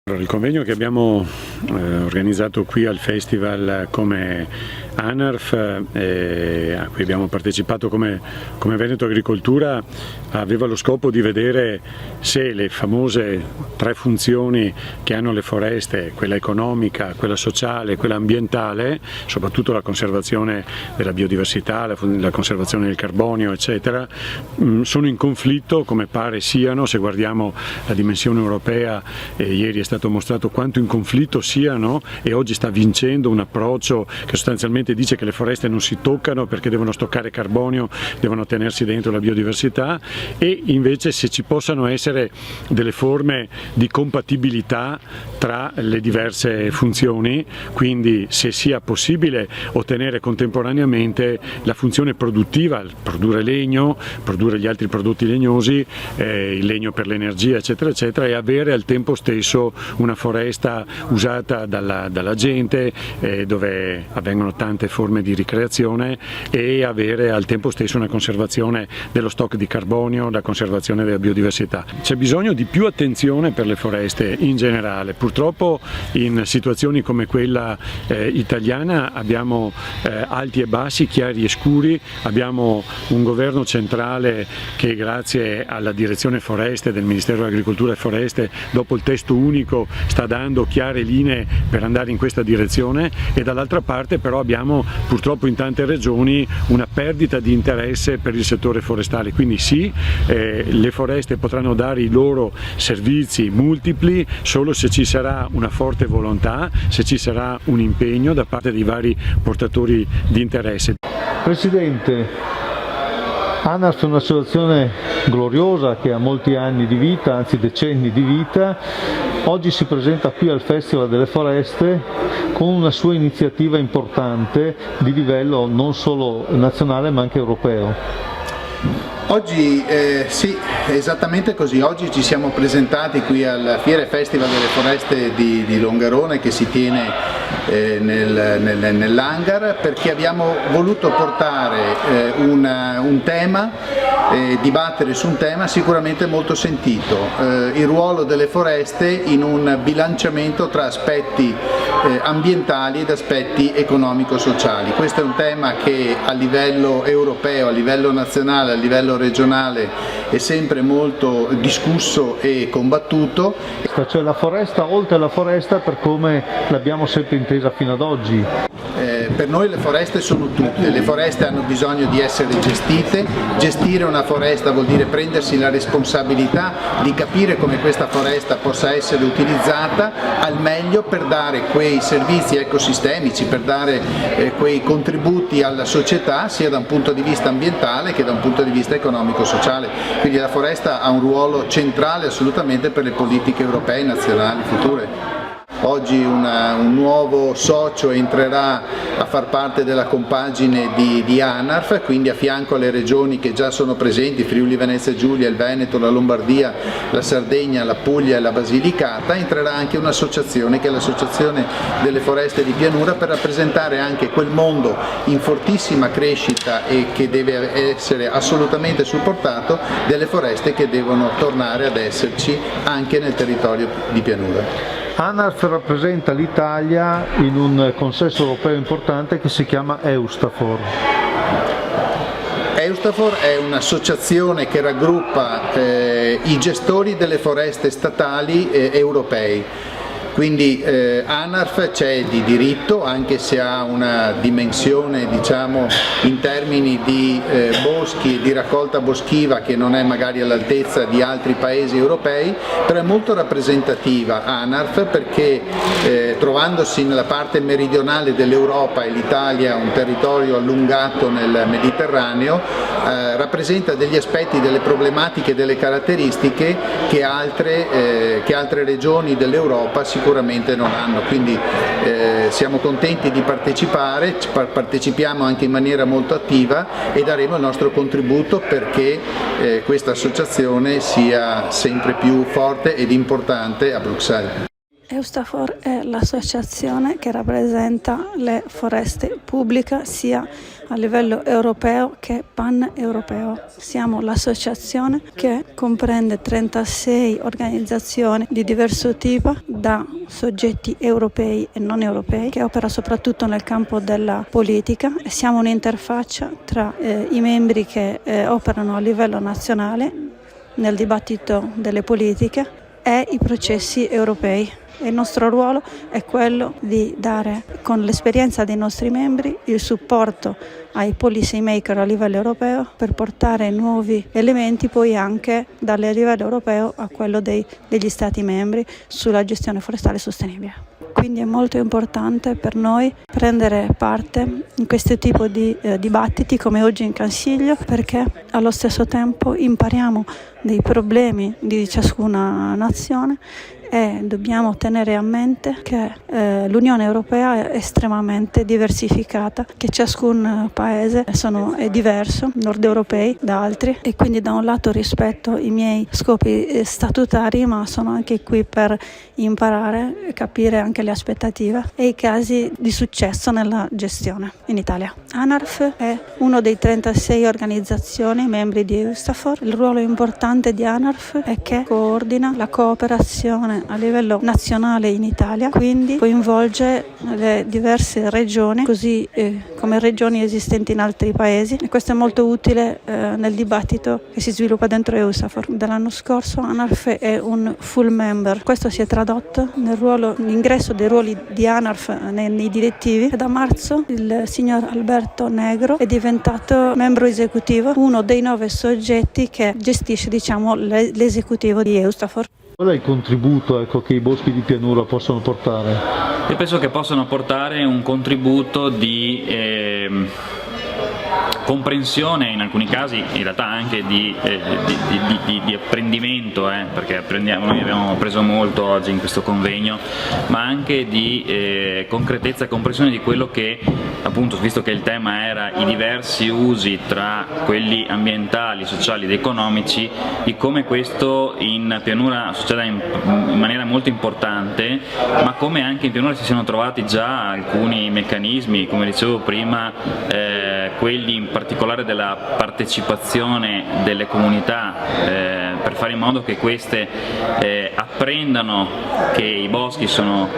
Il convegno che abbiamo organizzato qui al festival come ANARF, a cui abbiamo partecipato come Veneto Agricoltura, aveva lo scopo di vedere se le famose tre funzioni che hanno le foreste, quella economica, quella sociale, quella ambientale, soprattutto la conservazione della biodiversità, la conservazione del carbonio, eccetera, sono in conflitto, come pare siano. Se guardiamo la dimensione europea, ieri è stato mostrato quanto in conflitto siano, e oggi sta vincendo un approccio che sostanzialmente dice che le foreste non si toccano perché devono stoccare carbonio, devono tenersi dentro la biodiversità, e invece se ci possano essere delle forme di compatibilità tra le diverse funzioni, quindi se sia possibile ottenere contemporaneamente la funzione produttiva, produrre legno, produrre gli altri prodotti legnosi, il legno per l'energia, eccetera eccetera, e avere al tempo stesso una foresta usata dalla gente, dove avvengono tante forme di ricreazione, e avere al tempo stesso una conservazione dello stock di carbonio, la conservazione della biodiversità. C'è bisogno di più attenzione per le foreste in generale. Purtroppo in situazioni come quella italiana abbiamo alti e bassi, chiari e scuri, abbiamo un governo centrale che, grazie alla direzione foreste del Ministero dell'Agricoltura e Foreste, dopo il testo unico sta dando chiare linee per andare in questa direzione, e dall'altra parte però abbiamo purtroppo in tante regioni una perdita di interesse per il settore forestale. Quindi sì, le foreste potranno dare i loro servizi multipli solo se ci sarà una forte volontà, se ci sarà un impegno da parte dei vari portatori di interesse. Presidente, ANARF è un'associazione gloriosa che ha molti anni di vita, anzi decenni di vita. Oggi si presenta qui al Festival delle Foreste con una sua iniziativa importante di livello non solo nazionale ma anche europeo. Oggi sì, esattamente così. Oggi ci siamo presentati qui al Fiera e Festival delle Foreste di Longarone, che si tiene nell'hangar, perché abbiamo voluto portare un tema, dibattere su un tema sicuramente molto sentito, il ruolo delle foreste in un bilanciamento tra aspetti ambientali ed aspetti economico-sociali. Questo è un tema che a livello europeo, a livello nazionale, a livello regionale è sempre molto discusso e combattuto. Cioè la foresta, oltre alla foresta, per come l'abbiamo sempre intesa fino ad oggi. Per noi le foreste sono tutte, le foreste hanno bisogno di essere gestite. Gestire una foresta vuol dire prendersi la responsabilità di capire come questa foresta possa essere utilizzata al meglio per dare quei servizi ecosistemici, per dare quei contributi alla società, sia da un punto di vista ambientale che da un punto di vista economico-sociale. Quindi la foresta ha un ruolo centrale assolutamente per le politiche europee nazionali future. Oggi un nuovo socio entrerà a far parte della compagine di ANARF, quindi a fianco alle regioni che già sono presenti, Friuli Venezia Giulia, il Veneto, la Lombardia, la Sardegna, la Puglia e la Basilicata, entrerà anche un'associazione che è l'Associazione delle Foreste di Pianura, per rappresentare anche quel mondo in fortissima crescita e che deve essere assolutamente supportato, delle foreste che devono tornare ad esserci anche nel territorio di pianura. ANARF rappresenta l'Italia in un consesso europeo importante che si chiama EUSTAFOR. EUSTAFOR è un'associazione che raggruppa i gestori delle foreste statali europei. Quindi ANARF c'è di diritto, anche se ha una dimensione, diciamo, in termini di boschi e di raccolta boschiva che non è magari all'altezza di altri paesi europei, però è molto rappresentativa ANARF, perché trovandosi nella parte meridionale dell'Europa, e l'Italia è un territorio allungato nel Mediterraneo, rappresenta degli aspetti, delle problematiche, delle caratteristiche che altre regioni dell'Europa sicuramente non hanno. Quindi siamo contenti di partecipare, partecipiamo anche in maniera molto attiva e daremo il nostro contributo perché questa associazione sia sempre più forte ed importante a Bruxelles. EUSTAFOR è l'associazione che rappresenta le foreste pubbliche sia a livello europeo che pan-europeo. Siamo l'associazione che comprende 36 organizzazioni di diverso tipo, da soggetti europei e non europei, che opera soprattutto nel campo della politica, e siamo un'interfaccia tra i membri che operano a livello nazionale nel dibattito delle politiche e i processi europei. Il nostro ruolo è quello di dare, con l'esperienza dei nostri membri, il supporto ai policy maker a livello europeo per portare nuovi elementi poi anche dal livello europeo a quello degli Stati membri sulla gestione forestale sostenibile. Quindi è molto importante per noi prendere parte in questo tipo di dibattiti come oggi in Consiglio, perché allo stesso tempo impariamo dei problemi di ciascuna nazione e dobbiamo tenere a mente che l'Unione Europea è estremamente diversificata, che ciascun paese è diverso, nord europei da altri, e quindi da un lato rispetto i miei scopi statutari, ma sono anche qui per imparare, capire anche le aspettative e i casi di successo nella gestione in Italia. ANARF è uno dei 36 organizzazioni membri di EUSTAFOR. Il ruolo importante di ANARF è che coordina la cooperazione a livello nazionale in Italia, quindi coinvolge le diverse regioni, così come regioni esistenti in altri paesi, e questo è molto utile nel dibattito che si sviluppa dentro EUSTAFOR. Dall'anno scorso ANARF è un full member, questo si è tradotto nell'ingresso dei ruoli di ANARF nei direttivi, e da marzo il signor Alberto Negro è diventato membro esecutivo, uno dei 9 soggetti che gestisce l'esecutivo di EUSTAFOR. Qual è il contributo che i boschi di pianura possono portare? Io penso che possano portare un contributo di comprensione, in alcuni casi in realtà anche di apprendimento, perché noi abbiamo appreso molto oggi in questo convegno, ma anche di concretezza e comprensione di quello che, appunto, visto che il tema era i diversi usi tra quelli ambientali, sociali ed economici, di come questo in pianura succeda in maniera molto importante, ma come anche in pianura si siano trovati già alcuni meccanismi, come dicevo prima, quelli in particolare della partecipazione delle comunità, per fare in modo che queste apprendano che i boschi sono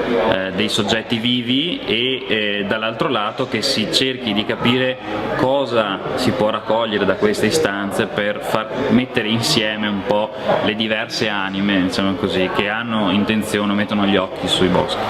dei soggetti vivi, e dall'altro lato che si cerchi di capire cosa si può raccogliere da queste istanze per far mettere insieme un po' le diverse anime, diciamo così, che hanno intenzione, mettono gli occhi sui boschi.